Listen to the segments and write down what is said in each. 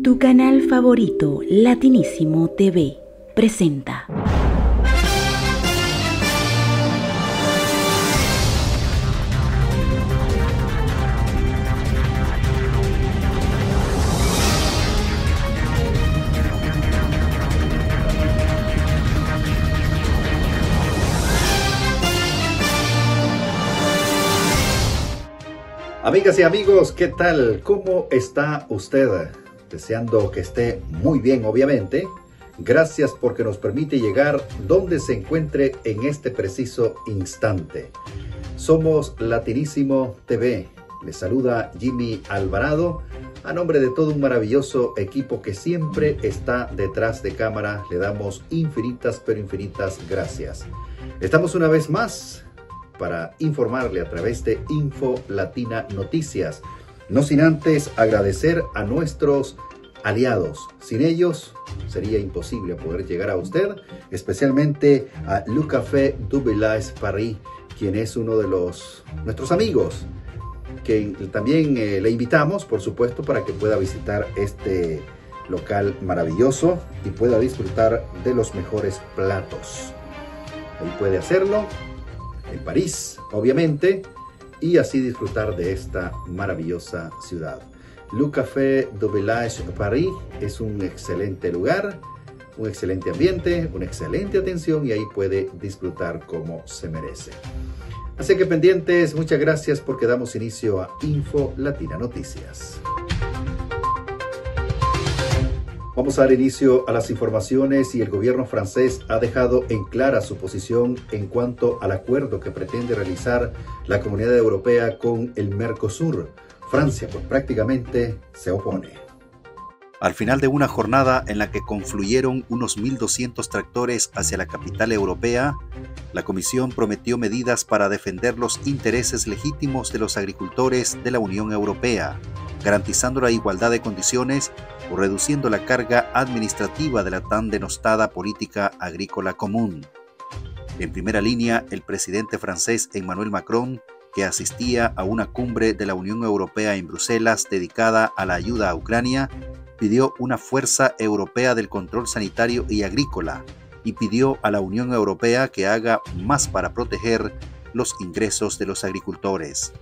Tu canal favorito, Latinísimo TV, presenta. Amigas y amigos, ¿qué tal? ¿Cómo está usted? Deseando que esté muy bien, obviamente. Gracias porque nos permite llegar donde se encuentre en este preciso instante. Somos Latinísimo TV. Les saluda Jimmy Alvarado. A nombre de todo un maravilloso equipo que siempre está detrás de cámara, le damos infinitas pero infinitas gracias. Estamos una vez más para informarle a través de Info Latina Noticias. No sin antes agradecer a nuestros aliados. Sin ellos sería imposible poder llegar a usted, especialmente a Le Café du Village Paris, quien es uno de nuestros amigos, que también le invitamos, por supuesto, para que pueda visitar este local maravilloso y pueda disfrutar de los mejores platos. Ahí puede hacerlo en París, obviamente, y así disfrutar de esta maravillosa ciudad. Le Café du Village Paris es un excelente lugar, un excelente ambiente, una excelente atención y ahí puede disfrutar como se merece. Así que pendientes, muchas gracias porque damos inicio a Info Latina Noticias. Vamos a dar inicio a las informaciones y el gobierno francés ha dejado en clara su posición en cuanto al acuerdo que pretende realizar la Comunidad Europea con el Mercosur. Francia, pues prácticamente se opone. Al final de una jornada en la que confluyeron unos 1.200 tractores hacia la capital europea, la Comisión prometió medidas para defender los intereses legítimos de los agricultores de la Unión Europea, garantizando la igualdad de condiciones o reduciendo la carga administrativa de la tan denostada política agrícola común. En primera línea, el presidente francés Emmanuel Macron, que asistía a una cumbre de la Unión Europea en Bruselas dedicada a la ayuda a Ucrania, pidió una fuerza europea del control sanitario y agrícola y pidió a la Unión Europea que haga más para proteger los ingresos de los agricultores.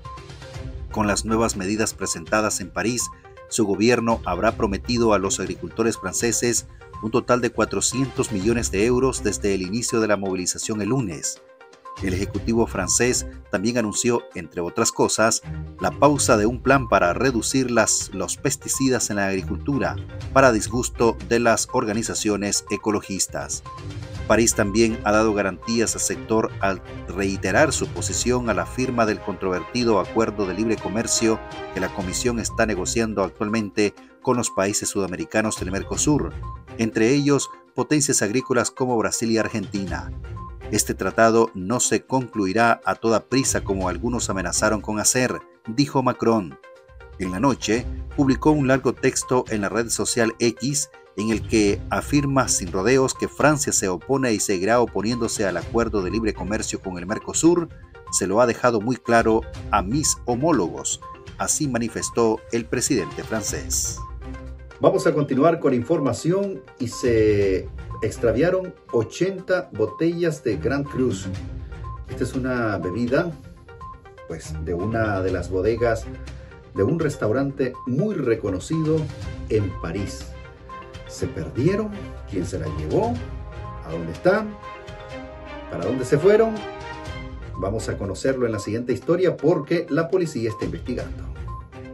Con las nuevas medidas presentadas en París, su gobierno habrá prometido a los agricultores franceses un total de 400 millones de euros desde el inicio de la movilización el lunes. El Ejecutivo francés también anunció, entre otras cosas, la pausa de un plan para reducir los pesticidas en la agricultura, para disgusto de las organizaciones ecologistas. París también ha dado garantías al sector al reiterar su posición a la firma del controvertido acuerdo de libre comercio que la Comisión está negociando actualmente con los países sudamericanos del Mercosur, entre ellos potencias agrícolas como Brasil y Argentina. Este tratado no se concluirá a toda prisa como algunos amenazaron con hacer, dijo Macron. En la noche, publicó un largo texto en la red social X en el que afirma sin rodeos que Francia se opone y seguirá oponiéndose al acuerdo de libre comercio con el Mercosur. Se lo ha dejado muy claro a mis homólogos, así manifestó el presidente francés. Vamos a continuar con información y se extraviaron 80 botellas de Grand Cru. Esta es una bebida, pues, de una de las bodegas de un restaurante muy reconocido en París. Se perdieron, ¿quién se la llevó? ¿A dónde están? ¿Para dónde se fueron? Vamos a conocerlo en la siguiente historia porque la policía está investigando.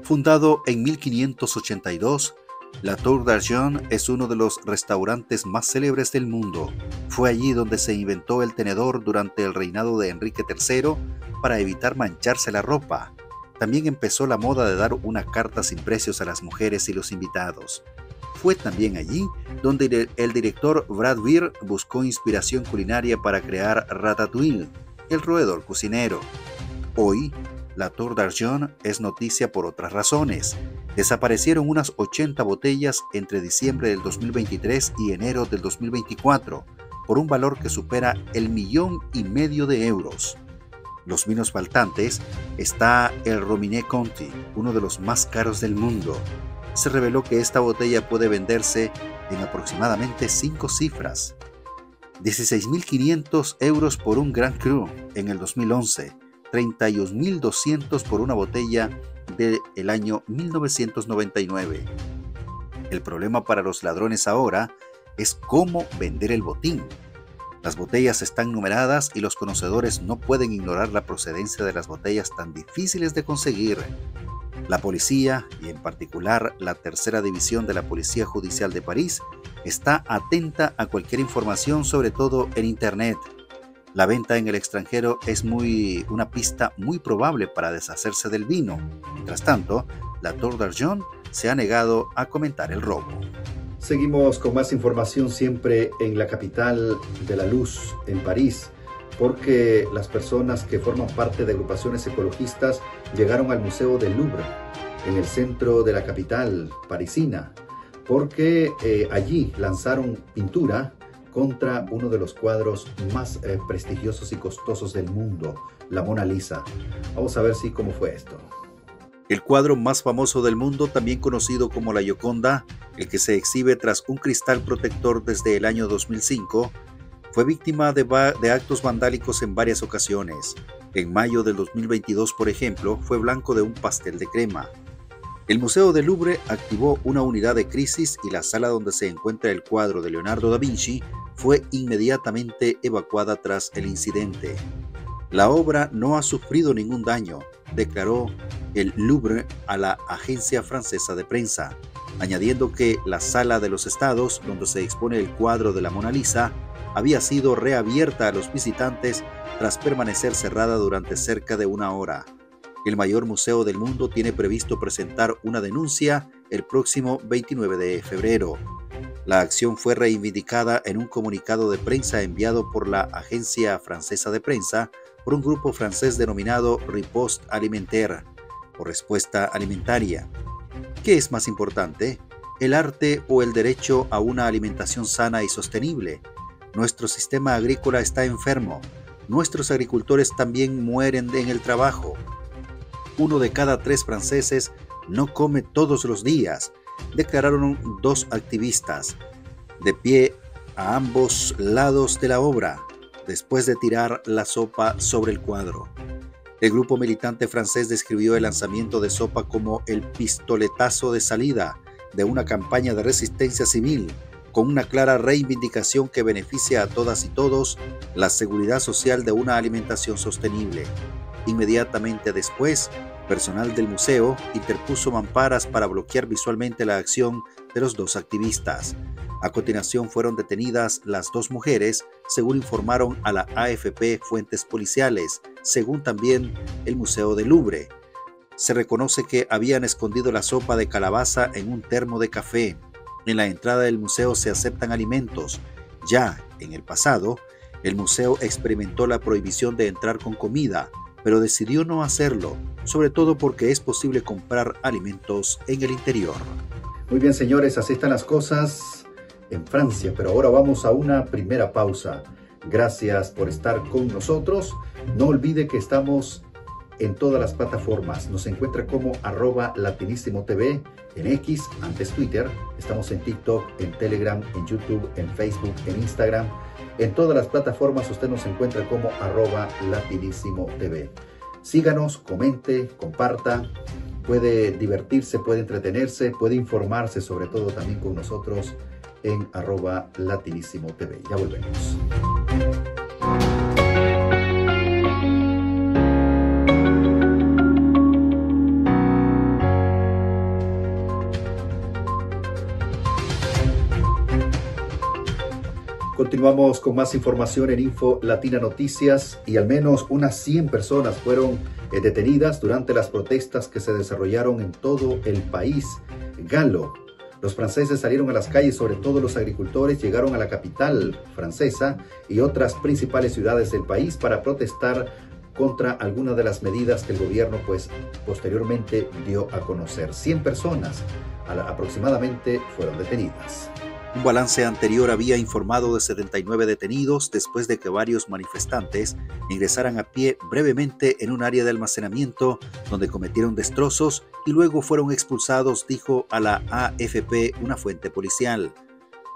Fundado en 1582, La Tour d'Argent es uno de los restaurantes más célebres del mundo. Fue allí donde se inventó el tenedor durante el reinado de Enrique III para evitar mancharse la ropa. También empezó la moda de dar una carta sin precios a las mujeres y los invitados. Fue también allí donde el director Brad Bird buscó inspiración culinaria para crear Ratatouille, el roedor cocinero. Hoy, La Tour d'Argent es noticia por otras razones. Desaparecieron unas 80 botellas entre diciembre del 2023 y enero del 2024, por un valor que supera el 1,5 millones de euros. Los vinos faltantes está el Romanée Conti, uno de los más caros del mundo. se reveló que esta botella puede venderse en aproximadamente 5 cifras. 16.500 euros por un Grand Cru en el 2011, 31.200 por una botella del año 1999. El problema para los ladrones ahora es cómo vender el botín. Las botellas están numeradas y los conocedores no pueden ignorar la procedencia de las botellas tan difíciles de conseguir. La policía, y en particular la tercera división de la Policía Judicial de París, está atenta a cualquier información, sobre todo en Internet. La venta en el extranjero es una pista muy probable para deshacerse del vino. Mientras tanto, la Tour d'Argent se ha negado a comentar el robo. Seguimos con más información siempre en la capital de la luz, en París, porque las personas que forman parte de agrupaciones ecologistas llegaron al Museo del Louvre, en el centro de la capital parisina, porque allí lanzaron pintura contra uno de los cuadros más prestigiosos y costosos del mundo, la Mona Lisa. Vamos a ver cómo fue esto. El cuadro más famoso del mundo, también conocido como la Gioconda, el que se exhibe tras un cristal protector desde el año 2005, fue víctima de actos vandálicos en varias ocasiones. En mayo del 2022, por ejemplo, fue blanco de un pastel de crema. El Museo del Louvre activó una unidad de crisis y la sala donde se encuentra el cuadro de Leonardo da Vinci fue inmediatamente evacuada tras el incidente. La obra no ha sufrido ningún daño, declaró el Louvre a la agencia francesa de prensa, añadiendo que la Sala de los Estados, donde se expone el cuadro de la Mona Lisa, había sido reabierta a los visitantes tras permanecer cerrada durante cerca de 1 hora. El mayor museo del mundo tiene previsto presentar una denuncia el próximo 29 de febrero. La acción fue reivindicada en un comunicado de prensa enviado por la agencia francesa de prensa por un grupo francés denominado Riposte Alimentaire, o respuesta alimentaria. ¿Qué es más importante? ¿El arte o el derecho a una alimentación sana y sostenible? Nuestro sistema agrícola está enfermo. Nuestros agricultores también mueren en el trabajo. 1 de cada 3 franceses no come todos los días, declararon 2 activistas, de pie a ambos lados de la obra, después de tirar la sopa sobre el cuadro. El grupo militante francés describió el lanzamiento de sopa como el pistoletazo de salida de una campaña de resistencia civil, con una clara reivindicación que beneficia a todas y todos la seguridad social de una alimentación sostenible. Inmediatamente después, personal del museo interpuso mamparas para bloquear visualmente la acción de los 2 activistas. A continuación fueron detenidas las 2 mujeres, según informaron a la AFP fuentes policiales, según también el Museo del Louvre. Se reconoce que habían escondido la sopa de calabaza en un termo de café. En la entrada del museo se aceptan alimentos. Ya en el pasado, el museo experimentó la prohibición de entrar con comida, pero decidió no hacerlo, sobre todo porque es posible comprar alimentos en el interior. Muy bien, señores, así están las cosas en Francia, pero ahora vamos a una primera pausa. Gracias por estar con nosotros. No olvide que estamos en todas las plataformas. Nos encuentra como @latinissimotv en X, antes Twitter. Estamos en TikTok, en Telegram, en YouTube, en Facebook, en Instagram. En todas las plataformas usted nos encuentra como @latinissimotv. Síganos, comente, comparta. Puede divertirse, puede entretenerse, puede informarse sobre todo también con nosotros en @latinissimotv. Ya volvemos. Continuamos con más información en Info Latina Noticias y al menos unas 100 personas fueron detenidas durante las protestas que se desarrollaron en todo el país galo. Los franceses salieron a las calles, sobre todo los agricultores, llegaron a la capital francesa y otras principales ciudades del país para protestar contra algunas de las medidas que el gobierno posteriormente dio a conocer. 100 personas aproximadamente fueron detenidas. Un balance anterior había informado de 79 detenidos después de que varios manifestantes ingresaran a pie brevemente en un área de almacenamiento donde cometieron destrozos y luego fueron expulsados, dijo a la AFP una fuente policial.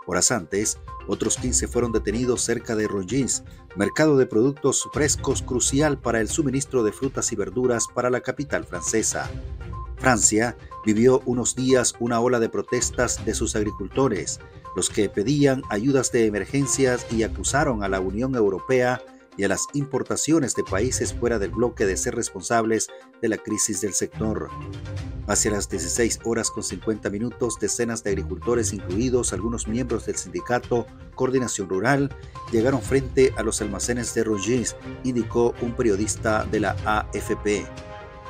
Horas antes, otros 15 fueron detenidos cerca de Rungis, mercado de productos frescos crucial para el suministro de frutas y verduras para la capital francesa. Francia vivió unos días una ola de protestas de sus agricultores, los que pedían ayudas de emergencias y acusaron a la Unión Europea y a las importaciones de países fuera del bloque de ser responsables de la crisis del sector. Hacia las 16:50, decenas de agricultores, incluidos algunos miembros del sindicato Coordinación Rural, llegaron frente a los almacenes de Rungis, indicó un periodista de la AFP.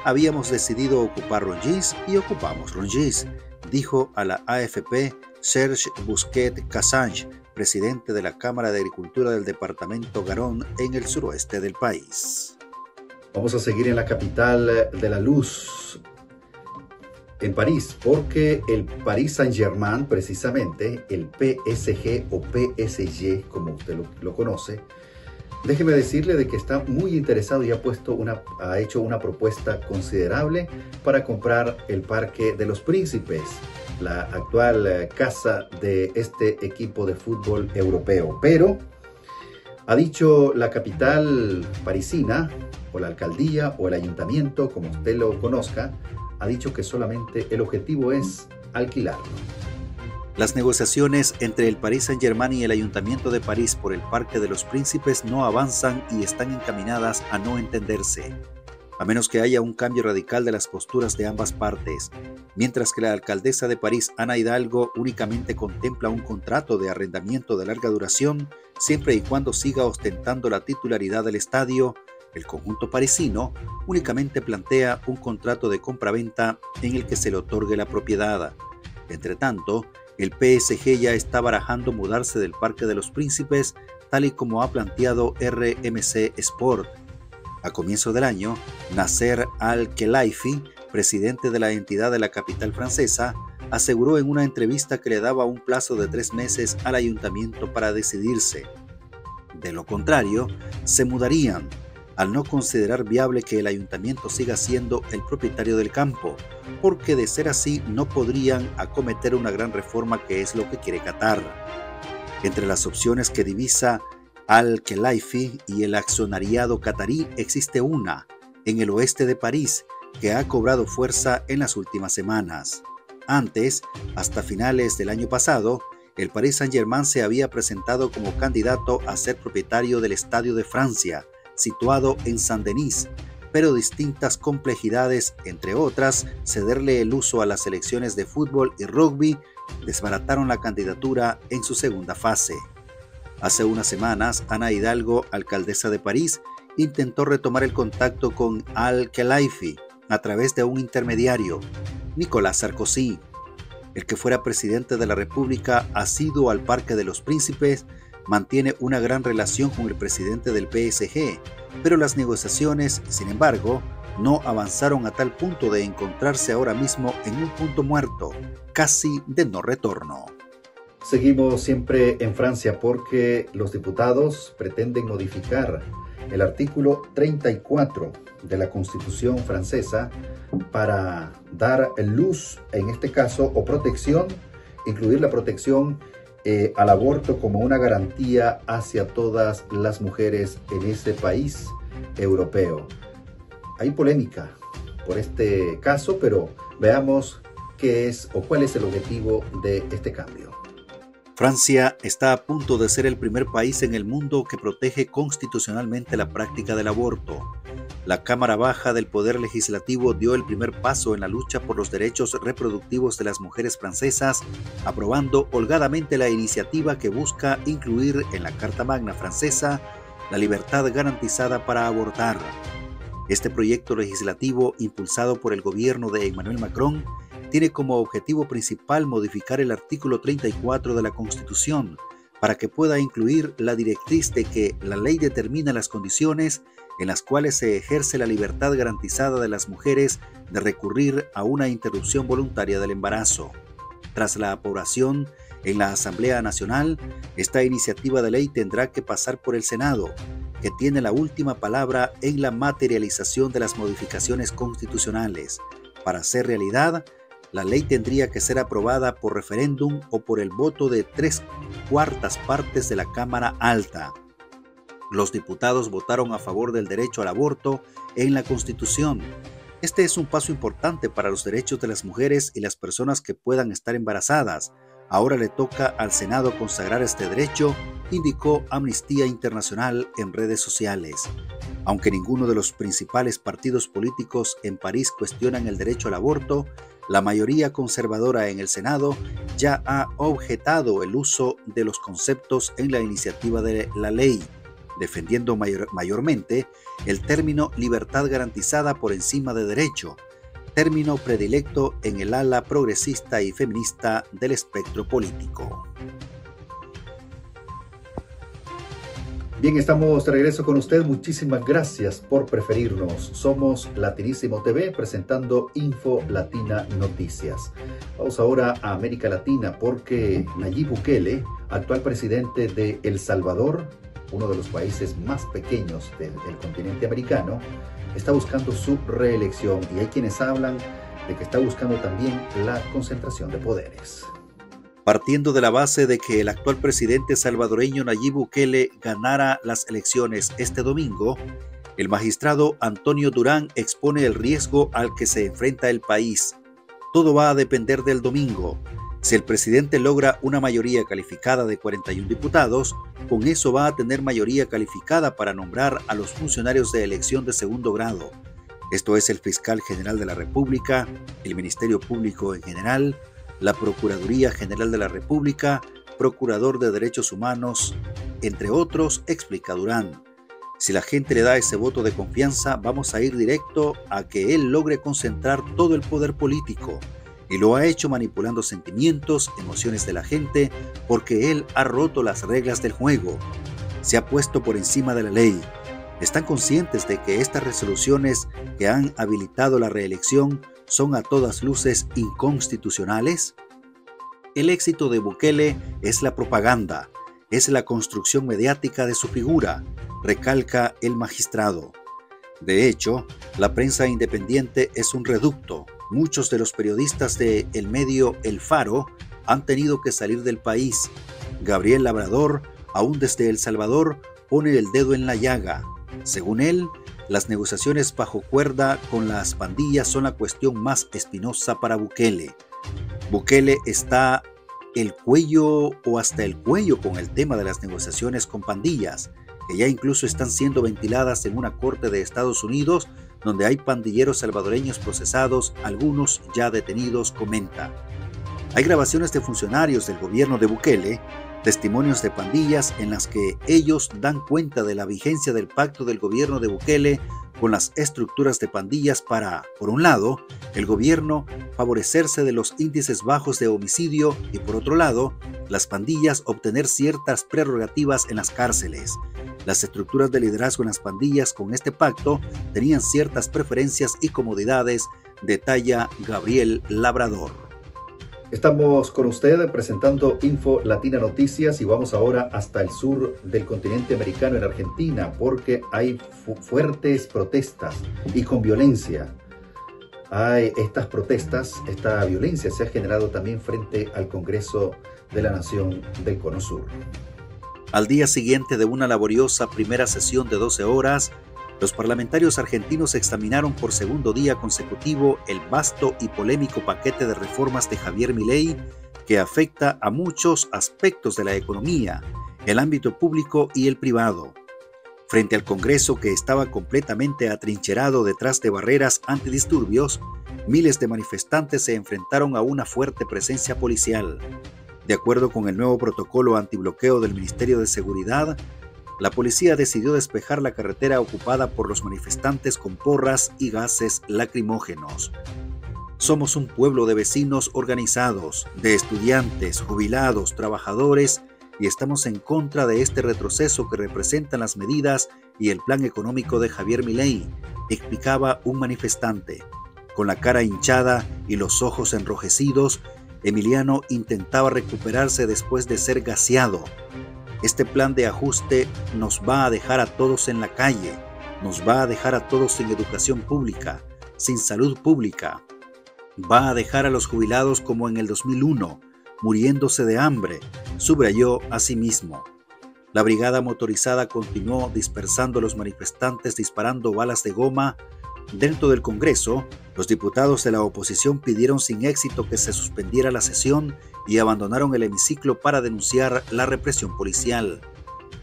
Habíamos decidido ocupar Rungis y ocupamos Rungis, dijo a la AFP Serge Busquet-Cassange, presidente de la Cámara de Agricultura del departamento Garonne en el suroeste del país. Vamos a seguir en la capital de la luz, en París, porque el Paris Saint-Germain, precisamente, el PSG o PSG, como usted lo conoce, déjeme decirle de que está muy interesado y ha hecho una propuesta considerable para comprar el Parque de los Príncipes, la actual casa de este equipo de fútbol europeo. Pero ha dicho la capital parisina, o la alcaldía, o el ayuntamiento, como usted lo conozca, ha dicho que solamente el objetivo es alquilarlo. Las negociaciones entre el Paris Saint-Germain y el Ayuntamiento de París por el Parque de los Príncipes no avanzan y están encaminadas a no entenderse, a menos que haya un cambio radical de las posturas de ambas partes. Mientras que la alcaldesa de París, Ana Hidalgo, únicamente contempla un contrato de arrendamiento de larga duración, siempre y cuando siga ostentando la titularidad del estadio, el conjunto parisino únicamente plantea un contrato de compraventa en el que se le otorgue la propiedad. Entre tanto, el PSG ya está barajando mudarse del Parque de los Príncipes, tal y como ha planteado RMC Sport. A comienzo del año, Nasser Al-Khelaifi, presidente de la entidad de la capital francesa, aseguró en una entrevista que le daba un plazo de 3 meses al ayuntamiento para decidirse. De lo contrario, se mudarían, al no considerar viable que el ayuntamiento siga siendo el propietario del campo, porque de ser así no podrían acometer una gran reforma que es lo que quiere Qatar. Entre las opciones que divisa Al-Khelaifi y el accionariado qatarí existe una, en el oeste de París, que ha cobrado fuerza en las últimas semanas. Antes, hasta finales del año pasado, el Paris Saint-Germain se había presentado como candidato a ser propietario del Estadio de Francia, situado en Saint-Denis, pero distintas complejidades, entre otras, cederle el uso a las selecciones de fútbol y rugby, desbarataron la candidatura en su segunda fase. Hace unas semanas, Ana Hidalgo, alcaldesa de París, intentó retomar el contacto con Al-Khelaifi a través de un intermediario, Nicolas Sarkozy. El que fuera presidente de la República, asiduo al Parque de los Príncipes, mantiene una gran relación con el presidente del PSG, pero las negociaciones, sin embargo, no avanzaron a tal punto de encontrarse ahora mismo en un punto muerto, casi de no retorno. Seguimos siempre en Francia porque los diputados pretenden modificar el artículo 34 de la Constitución francesa para dar luz, en este caso, o protección, incluir la protección al aborto como una garantía hacia todas las mujeres en ese país europeo. Hay polémica por este caso, pero veamos qué es o cuál es el objetivo de este cambio. Francia está a punto de ser el primer país en el mundo que protege constitucionalmente la práctica del aborto. La Cámara Baja del Poder Legislativo dio el primer paso en la lucha por los derechos reproductivos de las mujeres francesas, aprobando holgadamente la iniciativa que busca incluir en la Carta Magna francesa la libertad garantizada para abortar. Este proyecto legislativo, impulsado por el gobierno de Emmanuel Macron, tiene como objetivo principal modificar el artículo 34 de la Constitución para que pueda incluir la directriz de que la ley determina las condiciones en las cuales se ejerce la libertad garantizada de las mujeres de recurrir a una interrupción voluntaria del embarazo. Tras la aprobación en la Asamblea Nacional, esta iniciativa de ley tendrá que pasar por el Senado, que tiene la última palabra en la materialización de las modificaciones constitucionales. Para ser realidad, la ley tendría que ser aprobada por referéndum o por el voto de 3/4 partes de la Cámara Alta. Los diputados votaron a favor del derecho al aborto en la Constitución. Este es un paso importante para los derechos de las mujeres y las personas que puedan estar embarazadas. Ahora le toca al Senado consagrar este derecho, indicó Amnistía Internacional en redes sociales. Aunque ninguno de los principales partidos políticos en París cuestionan el derecho al aborto, la mayoría conservadora en el Senado ya ha objetado el uso de los conceptos en la iniciativa de la ley, defendiendo mayormente el término libertad garantizada por encima de derecho, término predilecto en el ala progresista y feminista del espectro político. Bien, estamos de regreso con usted. Muchísimas gracias por preferirnos. Somos Latinísimo TV presentando Info Latina Noticias. Vamos ahora a América Latina porque Nayib Bukele, actual presidente de El Salvador, uno de los países más pequeños del continente americano, está buscando su reelección y hay quienes hablan de que está buscando también la concentración de poderes. Partiendo de la base de que el actual presidente salvadoreño Nayib Bukele ganara las elecciones este domingo, el magistrado Antonio Durán expone el riesgo al que se enfrenta el país. Todo va a depender del domingo. Si el presidente logra una mayoría calificada de 41 diputados, con eso va a tener mayoría calificada para nombrar a los funcionarios de elección de segundo grado. Esto es el fiscal general de la República, el Ministerio Público en general, la Procuraduría General de la República, Procurador de Derechos Humanos, entre otros, explica Durán. Si la gente le da ese voto de confianza, vamos a ir directo a que él logre concentrar todo el poder político. Y lo ha hecho manipulando sentimientos, emociones de la gente, porque él ha roto las reglas del juego. Se ha puesto por encima de la ley. ¿Están conscientes de que estas resoluciones que han habilitado la reelección son a todas luces inconstitucionales? El éxito de Bukele es la propaganda, es la construcción mediática de su figura, recalca el magistrado. De hecho, la prensa independiente es un reducto. Muchos de los periodistas de el medio El Faro han tenido que salir del país. Gabriel Labrador, aún desde El Salvador, pone el dedo en la llaga. Según él, las negociaciones bajo cuerda con las pandillas son la cuestión más espinosa para Bukele. Bukele está el cuello o hasta el cuello con el tema de las negociaciones con pandillas, que ya incluso están siendo ventiladas en una corte de Estados Unidos, donde hay pandilleros salvadoreños procesados, algunos ya detenidos, comenta. Hay grabaciones de funcionarios del gobierno de Bukele, testimonios de pandillas en las que ellos dan cuenta de la vigencia del pacto del gobierno de Bukele con las estructuras de pandillas para, por un lado, el gobierno favorecerse de los índices bajos de homicidio y por otro lado, las pandillas obtener ciertas prerrogativas en las cárceles. Las estructuras de liderazgo en las pandillas con este pacto tenían ciertas preferencias y comodidades, detalla Gabriel Labrador. Estamos con usted presentando Info Latina Noticias y vamos ahora hasta el sur del continente americano, en Argentina, porque hay fuertes protestas y con violencia. Hay estas protestas, esta violencia se ha generado también frente al Congreso de la Nación del Cono Sur. Al día siguiente de una laboriosa primera sesión de 12 horas, los parlamentarios argentinos examinaron por segundo día consecutivo el vasto y polémico paquete de reformas de Javier Milei que afecta a muchos aspectos de la economía, el ámbito público y el privado. Frente al Congreso, que estaba completamente atrincherado detrás de barreras antidisturbios, miles de manifestantes se enfrentaron a una fuerte presencia policial. De acuerdo con el nuevo protocolo antibloqueo del Ministerio de Seguridad, la policía decidió despejar la carretera ocupada por los manifestantes con porras y gases lacrimógenos. Somos un pueblo de vecinos organizados, de estudiantes, jubilados, trabajadores, y estamos en contra de este retroceso que representan las medidas y el plan económico de Javier Milei, explicaba un manifestante. Con la cara hinchada y los ojos enrojecidos, Emiliano intentaba recuperarse después de ser gaseado. Este plan de ajuste nos va a dejar a todos en la calle, nos va a dejar a todos sin educación pública, sin salud pública. Va a dejar a los jubilados como en el 2001, muriéndose de hambre, subrayó asimismo. La brigada motorizada continuó dispersando a los manifestantes disparando balas de goma. Dentro del Congreso, los diputados de la oposición pidieron sin éxito que se suspendiera la sesión y abandonaron el hemiciclo para denunciar la represión policial.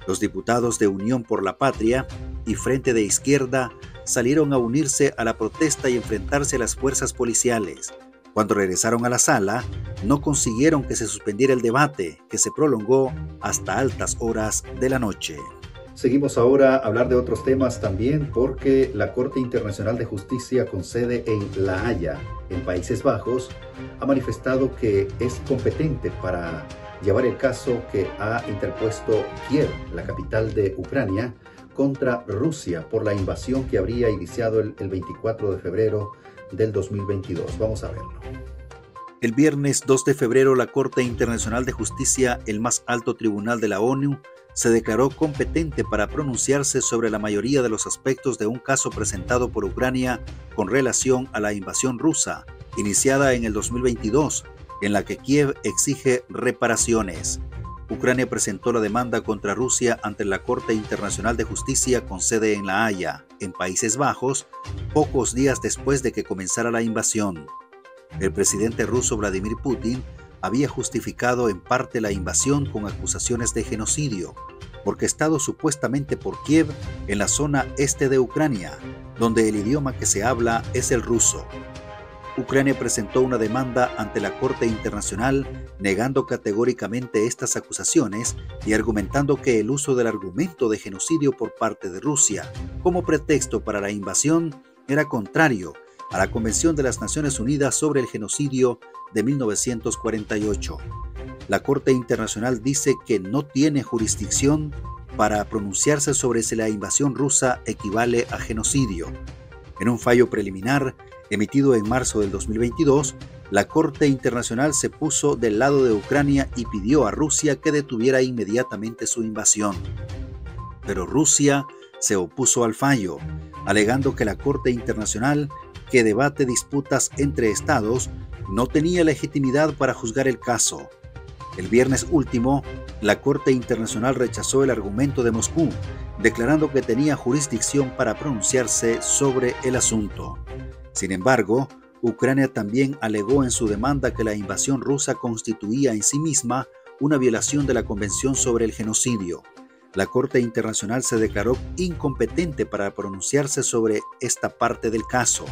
Los diputados de Unión por la Patria y Frente de Izquierda salieron a unirse a la protesta y enfrentarse a las fuerzas policiales. Cuando regresaron a la sala, no consiguieron que se suspendiera el debate, que se prolongó hasta altas horas de la noche. Seguimos ahora a hablar de otros temas también porque la Corte Internacional de Justicia con sede en La Haya, en Países Bajos, ha manifestado que es competente para llevar el caso que ha interpuesto Kiev, la capital de Ucrania, contra Rusia por la invasión que habría iniciado el 24 de febrero del 2022. Vamos a verlo. El viernes 2 de febrero, la Corte Internacional de Justicia, el más alto tribunal de la ONU, se declaró competente para pronunciarse sobre la mayoría de los aspectos de un caso presentado por Ucrania con relación a la invasión rusa, iniciada en el 2022, en la que Kiev exige reparaciones. Ucrania presentó la demanda contra Rusia ante la Corte Internacional de Justicia con sede en La Haya, en Países Bajos, pocos días después de que comenzara la invasión. El presidente ruso Vladimir Putin había justificado en parte la invasión con acusaciones de genocidio, orquestado supuestamente por Kiev en la zona este de Ucrania, donde el idioma que se habla es el ruso. Ucrania presentó una demanda ante la Corte Internacional negando categóricamente estas acusaciones y argumentando que el uso del argumento de genocidio por parte de Rusia como pretexto para la invasión era contrario a la Convención de las Naciones Unidas sobre el Genocidio de 1948. La Corte Internacional dice que no tiene jurisdicción para pronunciarse sobre si la invasión rusa equivale a genocidio. En un fallo preliminar emitido en marzo del 2022, la Corte Internacional se puso del lado de Ucrania y pidió a Rusia que detuviera inmediatamente su invasión. Pero Rusia se opuso al fallo, alegando que la Corte Internacional, que debate disputas entre estados, no tenía legitimidad para juzgar el caso. El viernes último, la Corte Internacional rechazó el argumento de Moscú, declarando que tenía jurisdicción para pronunciarse sobre el asunto. Sin embargo, Ucrania también alegó en su demanda que la invasión rusa constituía en sí misma una violación de la Convención sobre el Genocidio. La Corte Internacional se declaró incompetente para pronunciarse sobre esta parte del caso.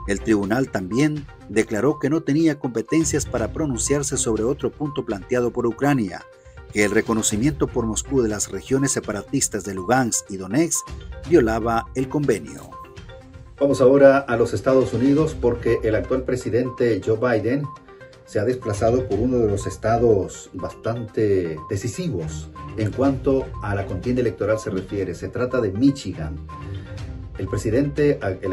El tribunal también declaró que no tenía competencias para pronunciarse sobre otro punto planteado por Ucrania, que el reconocimiento por Moscú de las regiones separatistas de Lugansk y Donetsk violaba el convenio. Vamos ahora a los Estados Unidos porque el actual presidente Joe Biden se ha desplazado por uno de los estados bastante decisivos en cuanto a la contienda electoral se refiere. Se trata de Michigan. El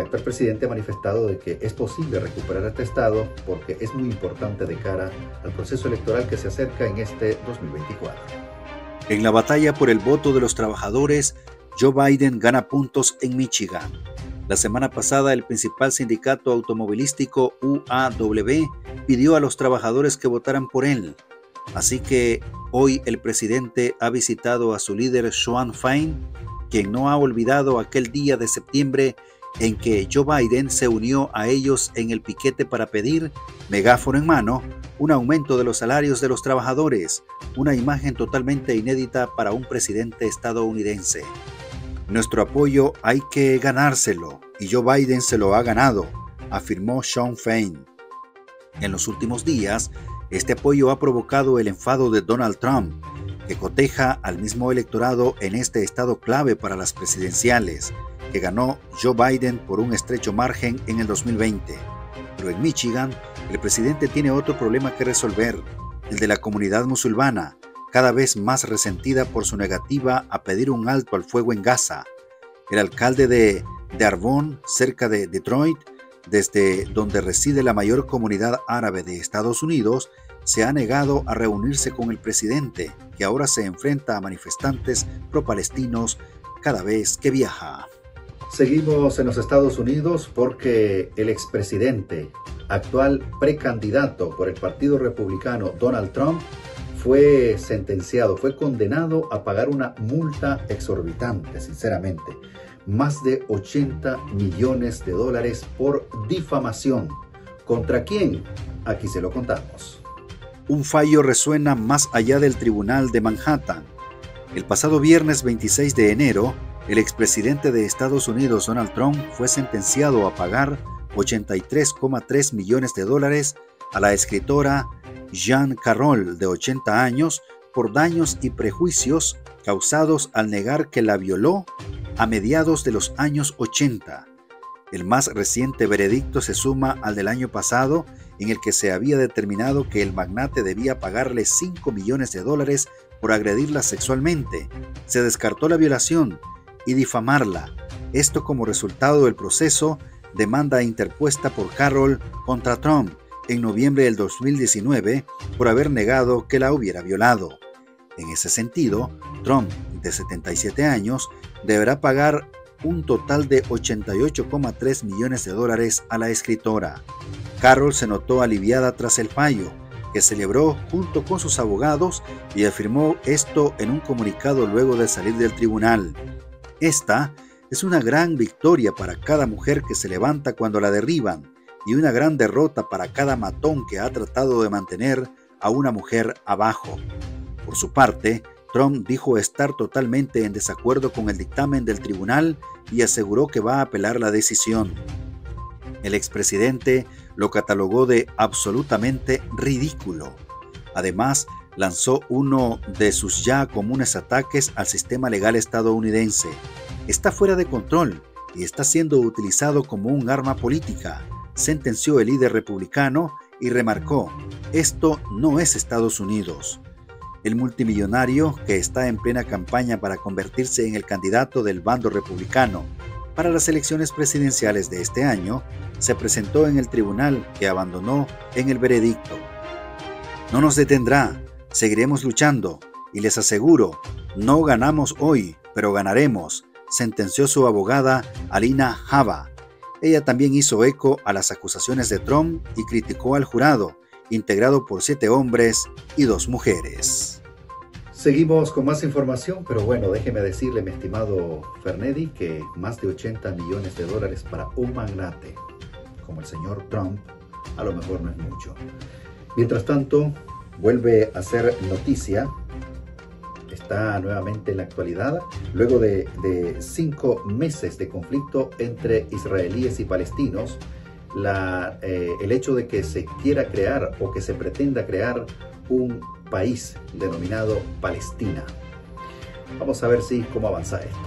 actual presidente ha manifestado de que es posible recuperar este estado porque es muy importante de cara al proceso electoral que se acerca en este 2024. En la batalla por el voto de los trabajadores, Joe Biden gana puntos en Michigan. La semana pasada, el principal sindicato automovilístico UAW pidió a los trabajadores que votaran por él. Así que hoy el presidente ha visitado a su líder Sean Fein, quien no ha olvidado aquel día de septiembre en que Joe Biden se unió a ellos en el piquete para pedir, megáfono en mano, un aumento de los salarios de los trabajadores, una imagen totalmente inédita para un presidente estadounidense. Nuestro apoyo hay que ganárselo, y Joe Biden se lo ha ganado, afirmó Sean Fein. En los últimos días, este apoyo ha provocado el enfado de Donald Trump, que coteja al mismo electorado en este estado clave para las presidenciales, que ganó Joe Biden por un estrecho margen en el 2020. Pero en Michigan, el presidente tiene otro problema que resolver, el de la comunidad musulmana, cada vez más resentida por su negativa a pedir un alto al fuego en Gaza. El alcalde de Dearborn, cerca de Detroit, desde donde reside la mayor comunidad árabe de Estados Unidos, se ha negado a reunirse con el presidente, que ahora se enfrenta a manifestantes pro-palestinos cada vez que viaja. Seguimos en los Estados Unidos porque el expresidente, actual precandidato por el Partido Republicano Donald Trump, fue sentenciado, fue condenado a pagar una multa exorbitante, sinceramente. Más de 80 millones de dólares por difamación. ¿Contra quién? Aquí se lo contamos. Un fallo resuena más allá del Tribunal de Manhattan. El pasado viernes 26 de enero, el expresidente de Estados Unidos, Donald Trump, fue sentenciado a pagar 83,3 millones de dólares a la escritora Jean Carroll, de 80 años, por daños y prejuicios causados al negar que la violó a mediados de los años 80. El más reciente veredicto se suma al del año pasado, en el que se había determinado que el magnate debía pagarle 5 millones de dólares por agredirla sexualmente. Se descartó la violación y difamarla. Esto como resultado del proceso, demanda interpuesta por Carroll contra Trump en noviembre del 2019 por haber negado que la hubiera violado. En ese sentido, Trump, de 77 años, deberá pagar un total de 88,3 millones de dólares a la escritora. Carroll se notó aliviada tras el fallo, que celebró junto con sus abogados, y afirmó esto en un comunicado luego de salir del tribunal. Esta es una gran victoria para cada mujer que se levanta cuando la derriban, y una gran derrota para cada matón que ha tratado de mantener a una mujer abajo. Por su parte, Trump dijo estar totalmente en desacuerdo con el dictamen del tribunal y aseguró que va a apelar la decisión. El expresidente lo catalogó de absolutamente ridículo. Además, lanzó uno de sus ya comunes ataques al sistema legal estadounidense. Está fuera de control y está siendo utilizado como un arma política, sentenció el líder republicano y remarcó: esto no es Estados Unidos. El multimillonario, que está en plena campaña para convertirse en el candidato del bando republicano para las elecciones presidenciales de este año, se presentó en el tribunal, que abandonó en el veredicto. No nos detendrá, seguiremos luchando y les aseguro, no ganamos hoy, pero ganaremos, sentenció su abogada Alina Habba. Ella también hizo eco a las acusaciones de Trump y criticó al jurado, integrado por 7 hombres y 2 mujeres. Seguimos con más información, pero bueno, déjeme decirle, mi estimado Fernedi, que más de 80 millones de dólares para un magnate como el señor Trump, a lo mejor no es mucho. Mientras tanto, vuelve a ser noticia, está nuevamente en la actualidad, luego de 5 meses de conflicto entre israelíes y palestinos, el hecho de que se quiera crear o que se pretenda crear un país denominado Palestina. Vamos a ver cómo avanza esto.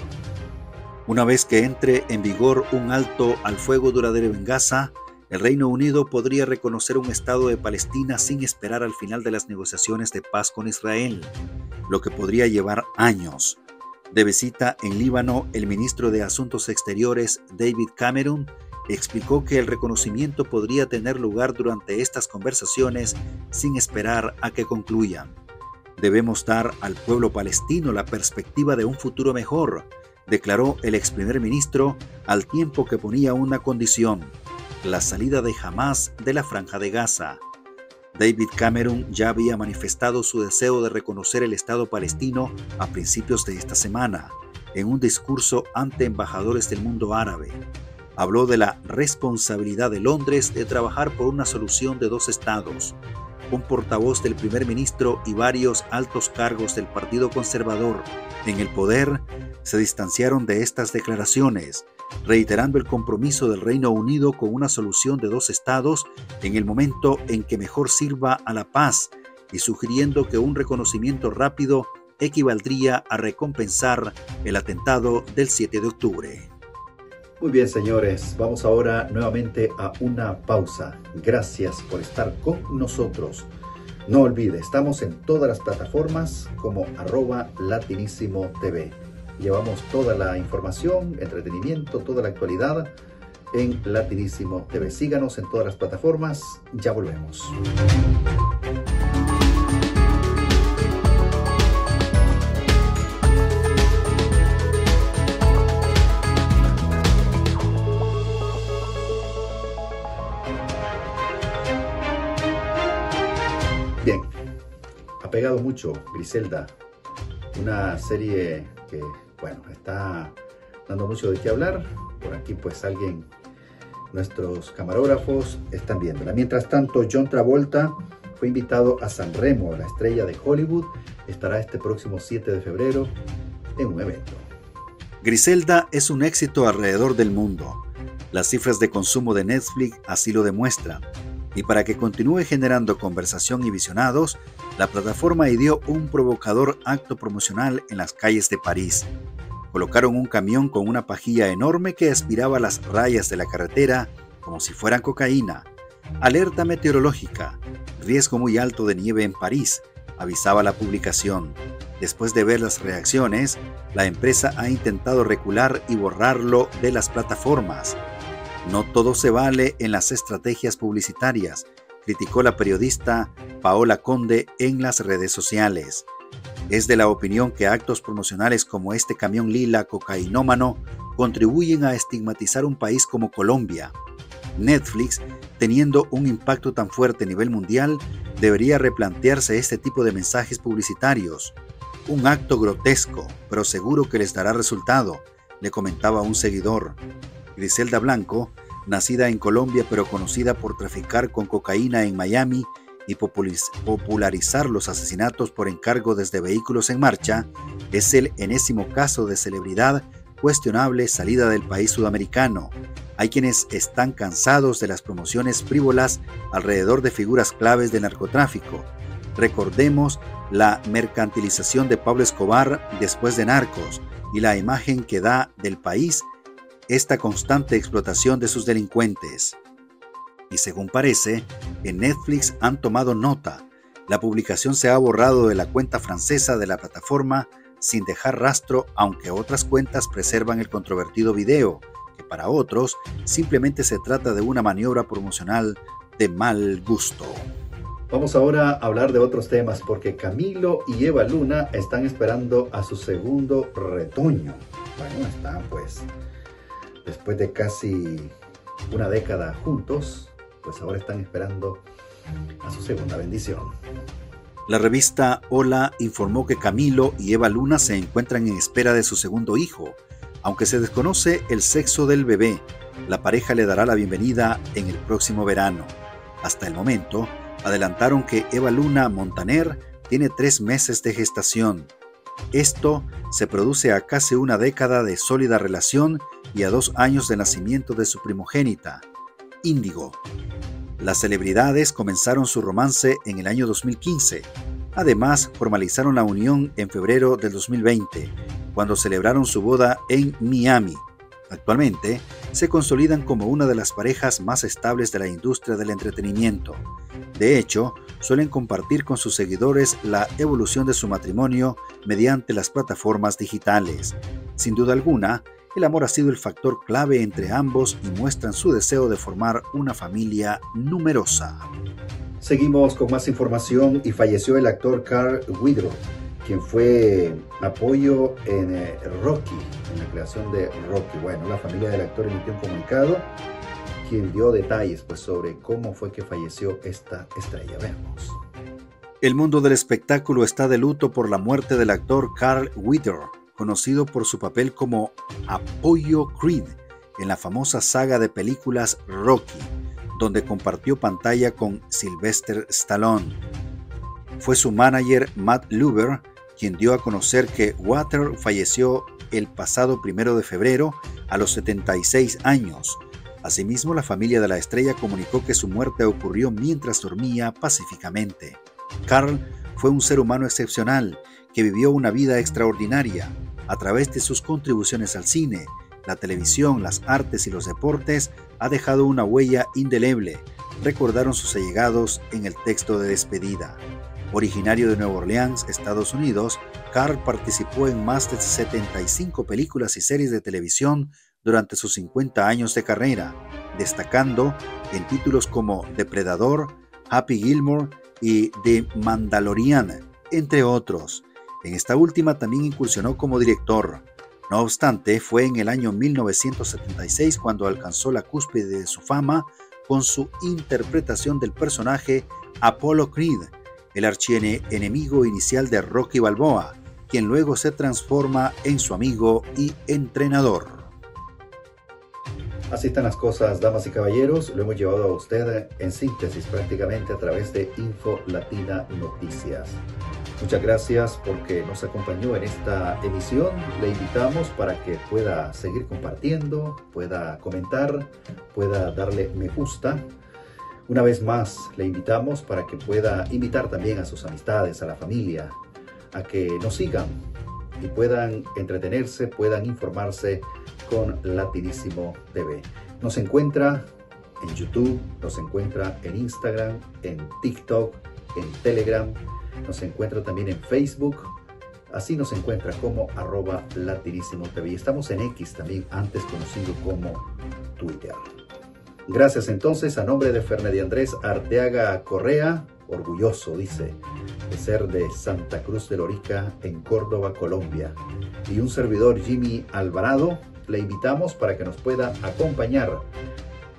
Una vez que entre en vigor un alto al fuego duradero en Gaza, el Reino Unido podría reconocer un Estado de Palestina sin esperar al final de las negociaciones de paz con Israel, lo que podría llevar años. De visita en Líbano, el ministro de Asuntos Exteriores, David Cameron, explicó que el reconocimiento podría tener lugar durante estas conversaciones sin esperar a que concluyan. Debemos dar al pueblo palestino la perspectiva de un futuro mejor, declaró el ex primer ministro, al tiempo que ponía una condición: la salida de Hamás de la Franja de Gaza. David Cameron ya había manifestado su deseo de reconocer el Estado palestino a principios de esta semana, en un discurso ante embajadores del mundo árabe. Habló de la responsabilidad de Londres de trabajar por una solución de 2 estados. Un portavoz del primer ministro y varios altos cargos del Partido Conservador en el poder se distanciaron de estas declaraciones, reiterando el compromiso del Reino Unido con una solución de 2 estados en el momento en que mejor sirva a la paz, y sugiriendo que un reconocimiento rápido equivaldría a recompensar el atentado del 7 de octubre. Muy bien, señores, vamos ahora nuevamente a una pausa. Gracias por estar con nosotros. No olvide, estamos en todas las plataformas como @latinísimo.tv. Llevamos toda la información, entretenimiento, toda la actualidad en Latinísimo TV. Síganos en todas las plataformas. Ya volvemos. mucho, Griselda. Una serie que, bueno, está dando mucho de qué hablar. Por aquí, pues, nuestros camarógrafos están viéndola. Mientras tanto, John Travolta fue invitado a San Remo, la estrella de Hollywood. Estará este próximo 7 de febrero en un evento. Griselda es un éxito alrededor del mundo. Las cifras de consumo de Netflix así lo demuestran. Y para que continúe generando conversación y visionados, la plataforma ideó un provocador acto promocional en las calles de París. Colocaron un camión con una pajilla enorme que aspiraba las rayas de la carretera como si fueran cocaína. Alerta meteorológica, riesgo muy alto de nieve en París, avisaba la publicación. Después de ver las reacciones, la empresa ha intentado recular y borrarlo de las plataformas. No todo se vale en las estrategias publicitarias, criticó la periodista Paola Conde en las redes sociales. Es de la opinión que actos promocionales como este camión lila cocainómano contribuyen a estigmatizar un país como Colombia. Netflix, teniendo un impacto tan fuerte a nivel mundial, debería replantearse este tipo de mensajes publicitarios. Un acto grotesco, pero seguro que les dará resultado, le comentaba un seguidor. Griselda Blanco, nacida en Colombia pero conocida por traficar con cocaína en Miami y popularizar los asesinatos por encargo desde vehículos en marcha, es el enésimo caso de celebridad cuestionable salida del país sudamericano. Hay quienes están cansados de las promociones frívolas alrededor de figuras claves del narcotráfico. Recordemos la mercantilización de Pablo Escobar después de Narcos y la imagen que da del país esta constante explotación de sus delincuentes. Y según parece, en Netflix han tomado nota. La publicación se ha borrado de la cuenta francesa de la plataforma sin dejar rastro, aunque otras cuentas preservan el controvertido video, que para otros simplemente se trata de una maniobra promocional de mal gusto. Vamos ahora a hablar de otros temas, porque Camilo y Eva Luna están esperando a su segundo retoño. Bueno, están pues, después de casi una década juntos, pues ahora están esperando a su segunda bendición. La revista Hola informó que Camilo y Eva Luna se encuentran en espera de su segundo hijo. Aunque se desconoce el sexo del bebé, la pareja le dará la bienvenida en el próximo verano. Hasta el momento, adelantaron que Eva Luna Montaner tiene 3 meses de gestación. Esto se produce a casi una década de sólida relación y a 2 años de nacimiento de su primogénita, Índigo. Las celebridades comenzaron su romance en el año 2015. Además, formalizaron la unión en febrero del 2020, cuando celebraron su boda en Miami. Actualmente, se consolidan como una de las parejas más estables de la industria del entretenimiento. De hecho, suelen compartir con sus seguidores la evolución de su matrimonio mediante las plataformas digitales. Sin duda alguna, el amor ha sido el factor clave entre ambos y muestran su deseo de formar una familia numerosa. Seguimos con más información y falleció el actor Carl Weathers, quien fue apoyo en Rocky, en la creación de Rocky. Bueno, la familia del actor emitió un comunicado quien dio detalles pues, sobre cómo fue que falleció esta estrella. Veamos. El mundo del espectáculo está de luto por la muerte del actor Carl Weathers, conocido por su papel como Apollo Creed en la famosa saga de películas Rocky, donde compartió pantalla con Sylvester Stallone. Fue su manager Matt Luber quien dio a conocer que Weathers falleció el pasado 1 de febrero a los 76 años. Asimismo, la familia de la estrella comunicó que su muerte ocurrió mientras dormía pacíficamente. Carl fue un ser humano excepcional que vivió una vida extraordinaria. A través de sus contribuciones al cine, la televisión, las artes y los deportes, ha dejado una huella indeleble, recordaron sus allegados en el texto de despedida. Originario de Nueva Orleans, Estados Unidos, Carl participó en más de 75 películas y series de televisión durante sus 50 años de carrera, destacando en títulos como Depredador, Happy Gilmore y The Mandalorian, entre otros. En esta última también incursionó como director. No obstante, fue en el año 1976 cuando alcanzó la cúspide de su fama con su interpretación del personaje Apollo Creed el archienemigo inicial de Rocky Balboa, quien luego se transforma en su amigo y entrenador. Así están las cosas, damas y caballeros. Lo hemos llevado a usted en síntesis prácticamente a través de Info Latina Noticias. Muchas gracias porque nos acompañó en esta emisión. Le invitamos para que pueda seguir compartiendo, pueda comentar, pueda darle me gusta. Una vez más, le invitamos para que pueda invitar también a sus amistades, a la familia, a que nos sigan y puedan entretenerse, puedan informarse con Latinísimo TV. Nos encuentra en YouTube, nos encuentra en Instagram, en TikTok, en Telegram, nos encuentra también en Facebook. Así nos encuentra como @Latinísimo TV. Estamos en X también, antes conocido como Twitter. Gracias entonces, a nombre de Fernández Andrés Arteaga Correa, orgulloso, dice, de ser de Santa Cruz de Lorica, en Córdoba, Colombia, y un servidor, Jimmy Alvarado, le invitamos para que nos pueda acompañar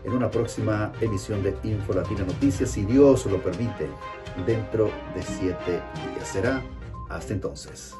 en una próxima emisión de Info Latina Noticias, si Dios lo permite, dentro de 7 días. Será hasta entonces.